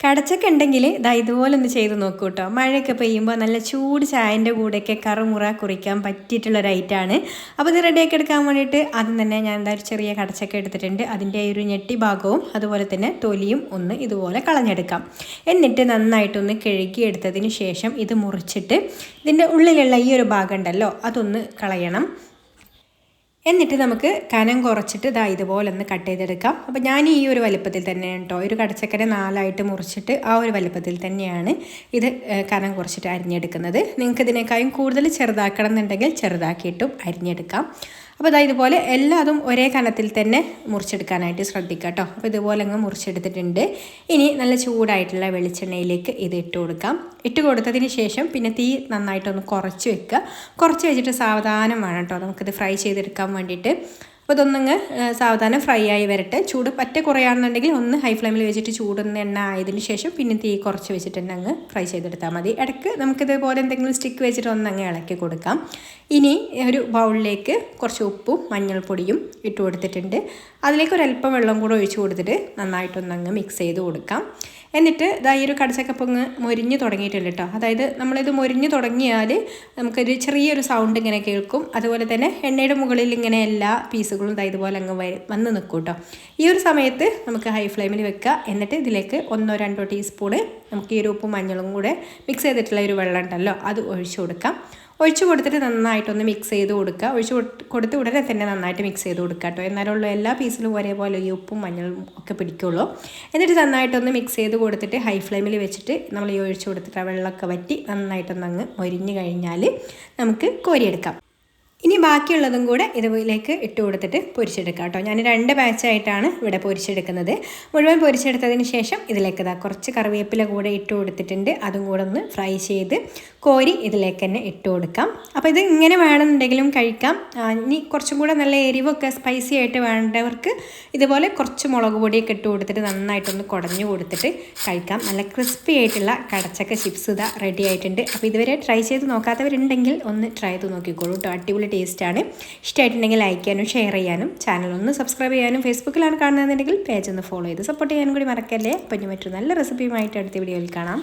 കടച്ചക്ക ഉണ്ടെങ്കിൽ ദാ ഇതുപോലെ ഒന്ന് ചെയ്ത് നോക്കൂ കേട്ടോ. മഴയൊക്കെ പെയ്യുമ്പോൾ നല്ല ചൂട് ചായൻ്റെ കൂടെയൊക്കെ കറുമുറ കുറിക്കാൻ പറ്റിയിട്ടുള്ളൊരു ഐറ്റമാണ്. അപ്പോൾ ഇത് റെഡിയാക്കി എടുക്കാൻ വേണ്ടിയിട്ട് ആദ്യം തന്നെ ഞാൻ എന്താ ഒരു ചെറിയ കടച്ചക്ക എടുത്തിട്ടുണ്ട്. അതിൻ്റെ ഒരു ഞെട്ടി ഭാഗവും അതുപോലെ തന്നെ തൊലിയും ഒന്ന് ഇതുപോലെ കളഞ്ഞെടുക്കാം. എന്നിട്ട് നന്നായിട്ടൊന്ന് കഴുകി എടുത്തതിന് ശേഷം ഇത് മുറിച്ചിട്ട് ഇതിൻ്റെ ഉള്ളിലുള്ള ഈ ഒരു ഭാഗം ഉണ്ടല്ലോ അതൊന്ന് കളയണം. എന്നിട്ട് നമുക്ക് കനം കുറച്ചിട്ട് ഇതാ ഇതുപോലെ ഒന്ന് കട്ട് ചെയ്തെടുക്കാം. അപ്പോൾ ഞാൻ ഈ ഒരു വലുപ്പത്തിൽ തന്നെയാണ് കേട്ടോ, ഒരു കടച്ചക്കര 4ആയിട്ട് മുറിച്ചിട്ട് ആ ഒരു വലുപ്പത്തിൽ തന്നെയാണ് ഇത് കനം കുറച്ചിട്ട് അരിഞ്ഞെടുക്കുന്നത്. നിങ്ങൾക്ക് ഇതിനേക്കാളും കൂടുതൽ ചെറുതാക്കണം എന്നുണ്ടെങ്കിൽ ചെറുതാക്കിയിട്ടും അരിഞ്ഞെടുക്കാം. അപ്പോൾ ഇതാ ഇതുപോലെ എല്ലാതും ഒരേ കനത്തിൽ തന്നെ മുറിച്ചെടുക്കാനായിട്ട് ശ്രദ്ധിക്കുക കേട്ടോ. അപ്പോൾ ഇതുപോലെ അങ്ങ് മുറിച്ചെടുത്തിട്ടുണ്ട്. ഇനി നല്ല ചൂടായിട്ടുള്ള വെളിച്ചെണ്ണയിലേക്ക് ഇത് ഇട്ട് കൊടുക്കാം. ഇട്ട് കൊടുത്തതിന് ശേഷം പിന്നെ തീ നന്നായിട്ടൊന്ന് കുറച്ച് വെക്കുക. കുറച്ച് വെച്ചിട്ട് സാവധാനം വേണം കേട്ടോ നമുക്കിത് ഫ്രൈ ചെയ്തെടുക്കാൻ വേണ്ടിയിട്ട്. അപ്പോൾ ഇതൊന്നങ്ങ് സാവധാനം ഫ്രൈ ആയി വരട്ടെ. ചൂട് പറ്റ കുറയാണെന്നുണ്ടെങ്കിൽ ഒന്ന് ഹൈ ഫ്ലെയിമിൽ വെച്ചിട്ട് ചൂടൊന്ന് എണ്ണ ആയതിന് ശേഷം പിന്നെ തീ കുറച്ച് വെച്ചിട്ട് തന്നെ അങ്ങ് ഫ്രൈ ചെയ്തെടുത്താൽ മതി. ഇടയ്ക്ക് നമുക്കിതേപോലെ എന്തെങ്കിലും സ്റ്റിക്ക് വെച്ചിട്ട് ഒന്നങ്ങ് ഇളക്കി കൊടുക്കാം. ഇനി ഒരു ബൗളിലേക്ക് കുറച്ച് ഉപ്പും മഞ്ഞൾപ്പൊടിയും ഇട്ട് കൊടുത്തിട്ടുണ്ട്. അതിലേക്ക് ഒരല്പം വെള്ളം കൂടെ ഒഴിച്ച് കൊടുത്തിട്ട് നന്നായിട്ടൊന്നങ്ങ് മിക്സ് ചെയ്ത് കൊടുക്കാം. എന്നിട്ട് ഇതാ ഈ ഒരു കടച്ചക്കപ്പങ്ങ് മൊരിഞ്ഞ് തുടങ്ങിയിട്ടുണ്ട് കേട്ടോ. അതായത് നമ്മളിത് മൊരിഞ്ഞ് തുടങ്ങിയാൽ നമുക്കൊരു ചെറിയൊരു സൗണ്ട് ഇങ്ങനെ കേൾക്കും. അതുപോലെ തന്നെ എണ്ണയുടെ മുകളിൽ ഇങ്ങനെ എല്ലാ പീസുകളും ഇതാ ഇതുപോലെ അങ്ങ് വന്ന് നിൽക്കും കേട്ടോ. ഈ ഒരു സമയത്ത് നമുക്ക് ഹൈ ഫ്ലെയിമിൽ വെക്കുക. എന്നിട്ട് ഇതിലേക്ക് 1-2 ടീസ്പൂണ് നമുക്ക് ഈ ഒരു ഉപ്പും മഞ്ഞളും കൂടെ മിക്സ് ചെയ്തിട്ടുള്ള ഒരു വെള്ളം ഉണ്ടല്ലോ അത് ഒഴിച്ചു കൊടുക്കാം. ഒഴിച്ച് കൊടുത്തിട്ട് നന്നായിട്ടൊന്ന് മിക്സ് ചെയ്ത് കൊടുക്കുക. ഒഴിച്ച് കൊടുത്ത് ഉടനെ തന്നെ നന്നായിട്ട് മിക്സ് ചെയ്ത് കൊടുക്കുക കേട്ടോ. എന്നാലുള്ള എല്ലാ പീസിലും ഒരേപോലെ ഈ ഉപ്പും മഞ്ഞളും ഒക്കെ പിടിക്കുള്ളൂ. എന്നിട്ട് നന്നായിട്ടൊന്ന് മിക്സ് ചെയ്ത് കൊടുത്തിട്ട് ഹൈ ഫ്ലെയിമിൽ വെച്ചിട്ട് നമ്മൾ ഈ ഒഴിച്ച് കൊടുത്തിട്ട് ആ വെള്ളമൊക്കെ വറ്റി നന്നായിട്ടൊന്നങ്ങ് മൊരിഞ്ഞ് കഴിഞ്ഞാൽ നമുക്ക് കോരിയെടുക്കാം. ഇനി ബാക്കിയുള്ളതും കൂടെ ഇതിലേക്ക് ഇട്ട് കൊടുത്തിട്ട് പൊരിച്ചെടുക്കാം കേട്ടോ. ഞാൻ 2 ബാച്ചായിട്ടാണ് ഇവിടെ പൊരിച്ചെടുക്കുന്നത്. മുഴുവൻ പൊരിച്ചെടുത്തതിന് ശേഷം ഇതിലേക്ക് കുറച്ച് കറിവേപ്പില കൂടെ ഇട്ട് കൊടുത്തിട്ടുണ്ട്. അതും കൂടെ ഒന്ന് ഫ്രൈ ചെയ്ത് കോരി ഇതിലേക്ക് തന്നെ ഇട്ട് കൊടുക്കാം. അപ്പോൾ ഇത് ഇങ്ങനെ വേണമെന്നുണ്ടെങ്കിലും കഴിക്കാം. ഇനി കുറച്ചും കൂടെ നല്ല എരിവൊക്കെ സ്പൈസി ആയിട്ട് വേണ്ടവർക്ക് ഇതുപോലെ കുറച്ച് മുളക് പൊടിയൊക്കെ ഇട്ട് കൊടുത്തിട്ട് നന്നായിട്ടൊന്ന് കുടഞ്ഞു കൊടുത്തിട്ട് കഴിക്കാം. നല്ല ക്രിസ്പി ആയിട്ടുള്ള കടച്ചക്ക ചിപ്സ് ഇതാ റെഡി ആയിട്ടുണ്ട്. അപ്പോൾ ഇതുവരെ ട്രൈ ചെയ്ത് നോക്കാത്തവരുണ്ടെങ്കിൽ ഒന്ന് ട്രൈ ചെയ്ത് നോക്കിക്കോളൂ കേട്ടോ. അടിപൊളി ടേസ്റ്റാണ്. ഇഷ്ടമായിട്ടുണ്ടെങ്കിൽ ലൈക്ക് ചെയ്യാനും ഷെയർ ചെയ്യാനും ചാനൽ ഒന്ന് സബ്സ്ക്രൈബ് ചെയ്യാനും ഫേസ്ബുക്കിലാണ് കാണുന്നതെന്നുണ്ടെങ്കിൽ പേജ് ഒന്ന് ഫോളോ ചെയ്ത് സപ്പോർട്ട് ചെയ്യാനും കൂടി മറക്കല്ലേ. അപ്പം ഇനി മറ്റൊരു നല്ല റെസിപ്പിയുമായിട്ട് അടുത്ത വീഡിയോയിൽ കാണാം.